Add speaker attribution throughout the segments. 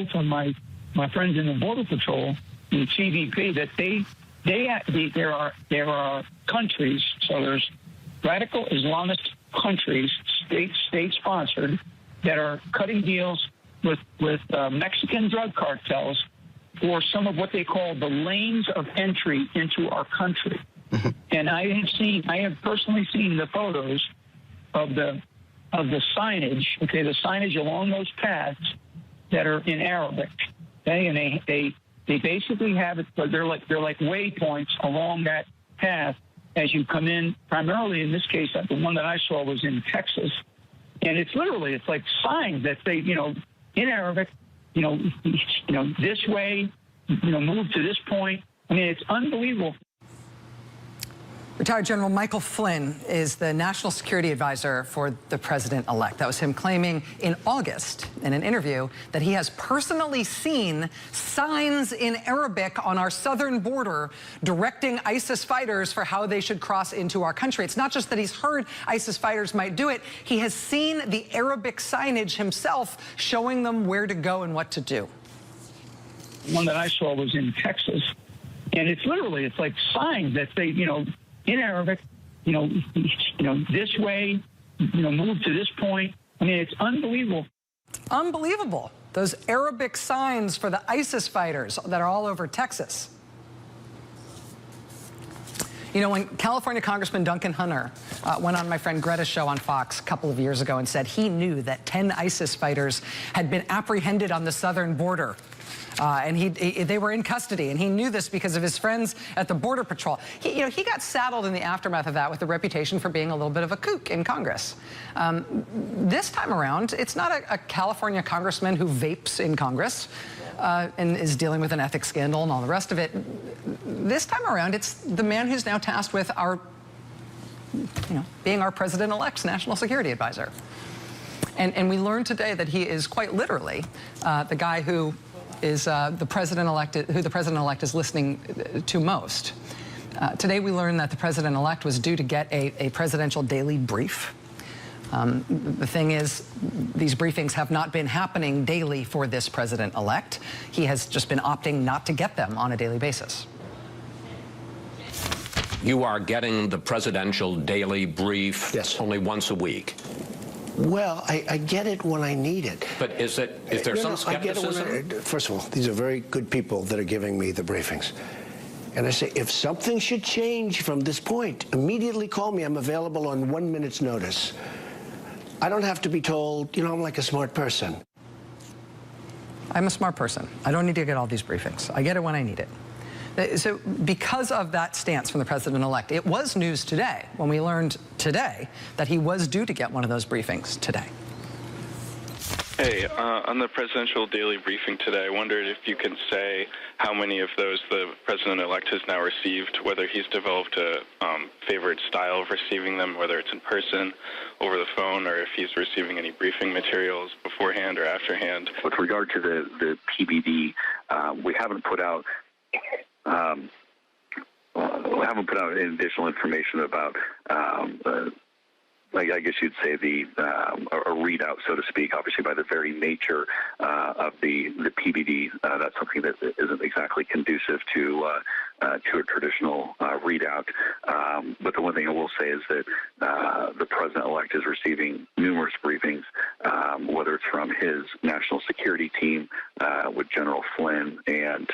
Speaker 1: know from my friends in the Border Patrol, the CBP, that there are countries. So there's radical Islamist countries, state-sponsored, that are cutting deals with Mexican drug cartels for some of what they call the lanes of entry into our country. And I have personally seen the photos of the signage, okay, the signage along those paths that are in Arabic, okay, and they basically have it, but they're like waypoints along that path as you come in. Primarily in this case, the one that I saw was in Texas, and it's like signs that say, in Arabic, this way, move to this point. I mean, it's unbelievable.
Speaker 2: Retired General Michael Flynn is the National Security Advisor for the President-elect. That was him claiming in August in an interview that he has personally seen signs in Arabic on our southern border directing ISIS fighters for how they should cross into our country. It's not just that he's heard ISIS fighters might do it. He has seen the Arabic signage himself showing them where to go and what to do.
Speaker 1: One that I saw was in Texas, and it's like signs that say, in Arabic, this way, move to this point. I mean, it's unbelievable.
Speaker 2: Unbelievable. Those Arabic signs for the ISIS fighters that are all over Texas. When California Congressman Duncan Hunter went on my friend Greta's show on Fox a couple of years ago and said he knew that 10 ISIS fighters had been apprehended on the southern border. And they were in custody, and he knew this because of his friends at the Border Patrol. He got saddled in the aftermath of that with a reputation for being a little bit of a kook in Congress. This time around, it's not a California congressman who vapes in Congress and is dealing with an ethics scandal and all the rest of it. This time around, it's the man who's now tasked with being our president-elect's national security advisor. And we learned today that he is quite literally the guy who is the president-elect is listening to most. Today we learned that the president-elect was due to get a presidential daily brief. The thing is, these briefings have not been happening daily for this president-elect. He has just been opting not to get them on a daily basis.
Speaker 3: You are getting the presidential daily brief only once a week.
Speaker 4: Well, I get it when I need it.
Speaker 3: But is there some skepticism?
Speaker 4: First of all, these are very good people that are giving me the briefings. And I say, if something should change from this point, immediately call me. I'm available on 1 minute's notice. I don't have to be told, I'm like a smart person.
Speaker 2: I'm a smart person. I don't need to get all these briefings. I get it when I need it. So because of that stance from the president-elect, it was news today when we learned today that he was due to get one of those briefings today.
Speaker 5: Hey, on the presidential daily briefing today, I wondered if you can say how many of those the president-elect has now received, whether he's developed a favorite style of receiving them, whether it's in person, over the phone, or if he's receiving any briefing materials beforehand or afterhand.
Speaker 6: With regard to the PBD, we haven't put out any additional information about, I guess you'd say a readout, so to speak. Obviously, by the very nature of the PBD, that's something that isn't exactly conducive to a traditional readout. But the one thing I will say is that the president-elect is receiving numerous briefings, whether it's from his national security team with General Flynn and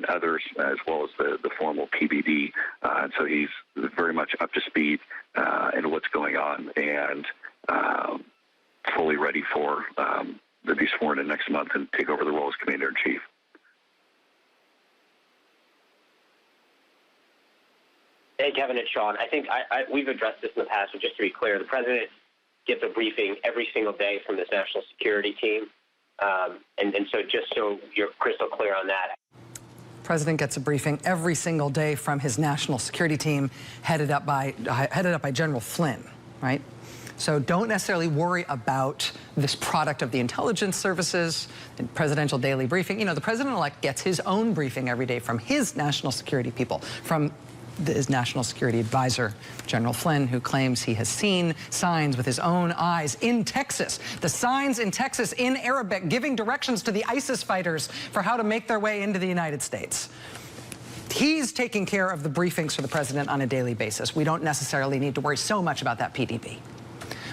Speaker 6: others, as well as the formal PBD. And so he's very much up to speed in what's going on and fully ready to be sworn in next month and take over the role as Commander-in-Chief.
Speaker 7: Hey, Kevin, it's Sean. I think we've addressed this in the past, but just to be clear, the president gets a briefing every single day from this national security team. And so just so you're crystal clear on that.
Speaker 2: President gets a briefing every single day from his national security team headed up by General Flynn, right? So don't necessarily worry about this product of the intelligence services and presidential daily briefing. The president-elect gets his own briefing every day from his national security people, from his national security advisor, General Flynn, who claims he has seen signs with his own eyes in Texas. The signs in Texas in Arabic giving directions to the ISIS fighters for how to make their way into the United States. He's taking care of the briefings for the president on a daily basis. We don't necessarily need to worry so much about that PDB.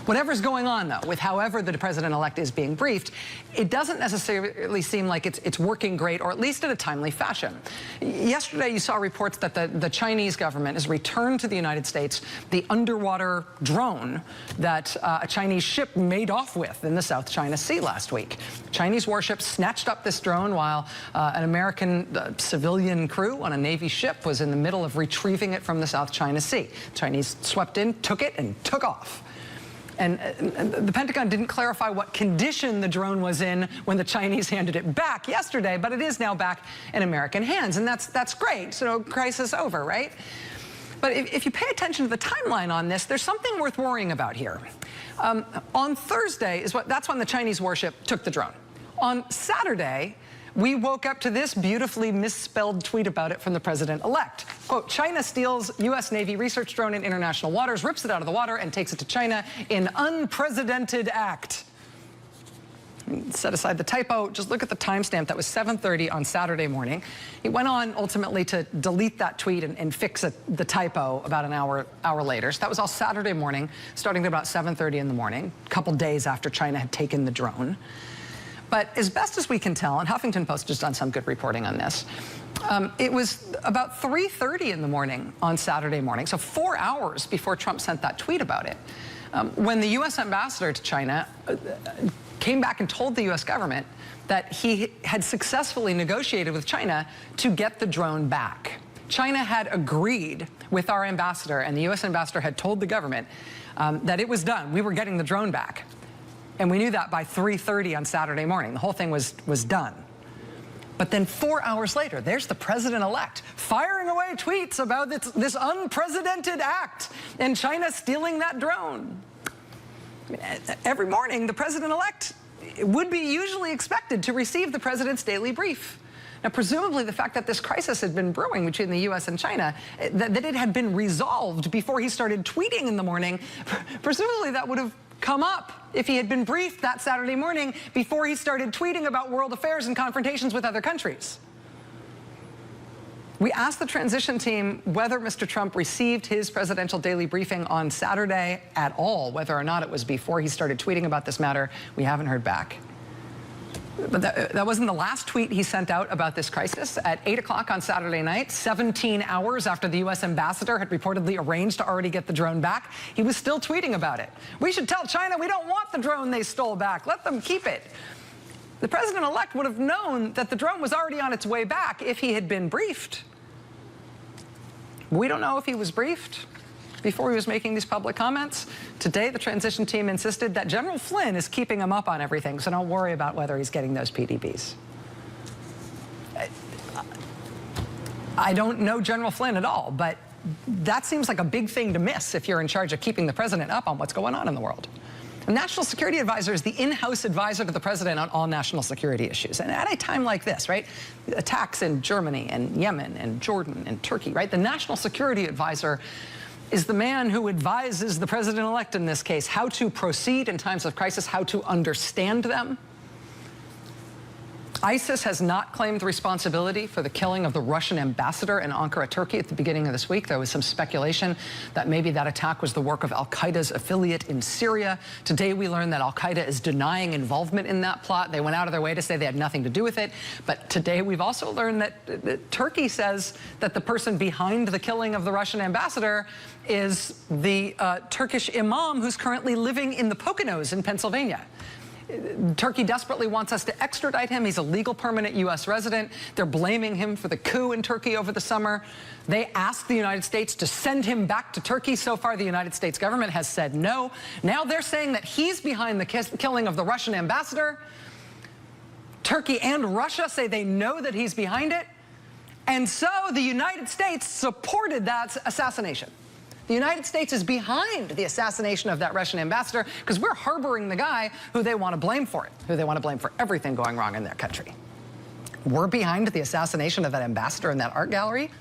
Speaker 2: Whatever's going on, though, with however the president-elect is being briefed, it doesn't necessarily seem like it's working great, or at least in a timely fashion. Yesterday, you saw reports that the Chinese government has returned to the United States the underwater drone that a Chinese ship made off with in the South China Sea last week. Chinese warships snatched up this drone while an American civilian crew on a Navy ship was in the middle of retrieving it from the South China Sea. Chinese swept in, took it, and took off. And the Pentagon didn't clarify what condition the drone was in when the Chinese handed it back yesterday, but it is now back in American hands, and that's great. So crisis over, right? But if you pay attention to the timeline on this, there's something worth worrying about here. On Thursday that's when the Chinese warship took the drone. On Saturday, we woke up to this beautifully misspelled tweet about it from the president-elect. Quote, China steals U.S. Navy research drone in international waters, rips it out of the water, and takes it to China in unprecedented act. Set aside the typo, just look at the timestamp. That was 7:30 on Saturday morning. He went on ultimately to delete that tweet and fix the typo about an hour later. So that was all Saturday morning, starting at about 7:30 in the morning, a couple days after China had taken the drone. But as best as we can tell, and Huffington Post has done some good reporting on this, it was about 3:30 in the morning on Saturday morning, so 4 hours before Trump sent that tweet about it, when the U.S. ambassador to China came back and told the U.S. government that he had successfully negotiated with China to get the drone back. China had agreed with our ambassador, and the U.S. ambassador had told the government that it was done. We were getting the drone back. And we knew that by 3:30 on Saturday morning. The whole thing was done. But then 4 hours later, there's the president-elect firing away tweets about this unprecedented act and China stealing that drone. I mean, every morning, the president-elect would be usually expected to receive the president's daily brief. Now, presumably, the fact that this crisis had been brewing between the U.S. and China, that it had been resolved before he started tweeting in the morning, presumably that would have come up if he had been briefed that Saturday morning before he started tweeting about world affairs and confrontations with other countries. We asked the transition team whether Mr. Trump received his presidential daily briefing on Saturday at all, whether or not it was before he started tweeting about this matter. We haven't heard back. But that wasn't the last tweet he sent out about this crisis. At 8 o'clock on Saturday night, 17 hours after the U.S. ambassador had reportedly arranged to already get the drone back, he was still tweeting about it. We should tell China we don't want the drone they stole back. Let them keep it. The president-elect would have known that the drone was already on its way back if he had been briefed. We don't know if he was briefed before he was making these public comments. Today, the transition team insisted that General Flynn is keeping him up on everything, so don't worry about whether he's getting those PDBs. I don't know General Flynn at all, but that seems like a big thing to miss if you're in charge of keeping the president up on what's going on in the world. A national security advisor is the in-house advisor to the president on all national security issues. And at a time like this, right, attacks in Germany and Yemen and Jordan and Turkey, right, the national security advisor is the man who advises the president-elect in this case how to proceed in times of crisis, how to understand them. ISIS has not claimed responsibility for the killing of the Russian ambassador in Ankara, Turkey at the beginning of this week. There was some speculation that maybe that attack was the work of al-Qaeda's affiliate in Syria. Today we learned that al-Qaeda is denying involvement in that plot. They went out of their way to say they had nothing to do with it. But today we've also learned that Turkey says that the person behind the killing of the Russian ambassador is the Turkish imam who's currently living in the Poconos in Pennsylvania. Turkey desperately wants us to extradite him. He's a legal permanent U.S. resident. They're blaming him for the coup in Turkey over the summer. They asked the United States to send him back to Turkey. So far, the United States government has said no. Now they're saying that he's behind the killing of the Russian ambassador. Turkey and Russia say they know that he's behind it. And so the United States supported that assassination. The United States is behind the assassination of that Russian ambassador because we're harboring the guy who they want to blame for it, who they want to blame for everything going wrong in their country. We're behind the assassination of that ambassador in that art gallery.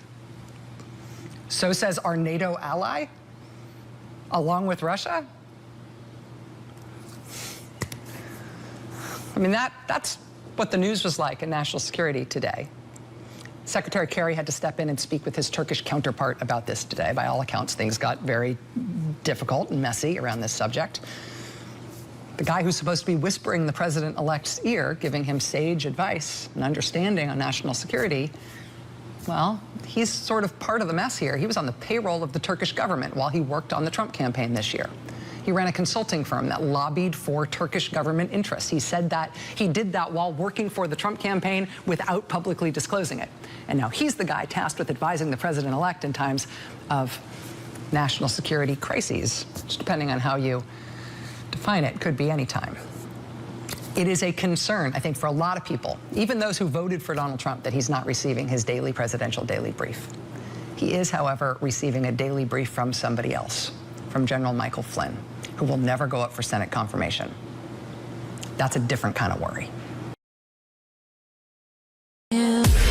Speaker 2: So says our NATO ally, along with Russia? I mean, that's what the news was like in national security today. Secretary Kerry had to step in and speak with his Turkish counterpart about this today. By all accounts, things got very difficult and messy around this subject. The guy who's supposed to be whispering the president-elect's ear, giving him sage advice and understanding on national security, well, he's sort of part of the mess here. He was on the payroll of the Turkish government while he worked on the Trump campaign this year. He ran a consulting firm that lobbied for Turkish government interests. He said that he did that while working for the Trump campaign without publicly disclosing it. And now he's the guy tasked with advising the president-elect in times of national security crises, which, depending on how you define it, could be any time. It is a concern, I think, for a lot of people, even those who voted for Donald Trump, that he's not receiving his daily presidential daily brief. He is, however, receiving a daily brief from somebody else, from General Michael Flynn, who will never go up for Senate confirmation. That's a different kind of worry.
Speaker 8: Yeah.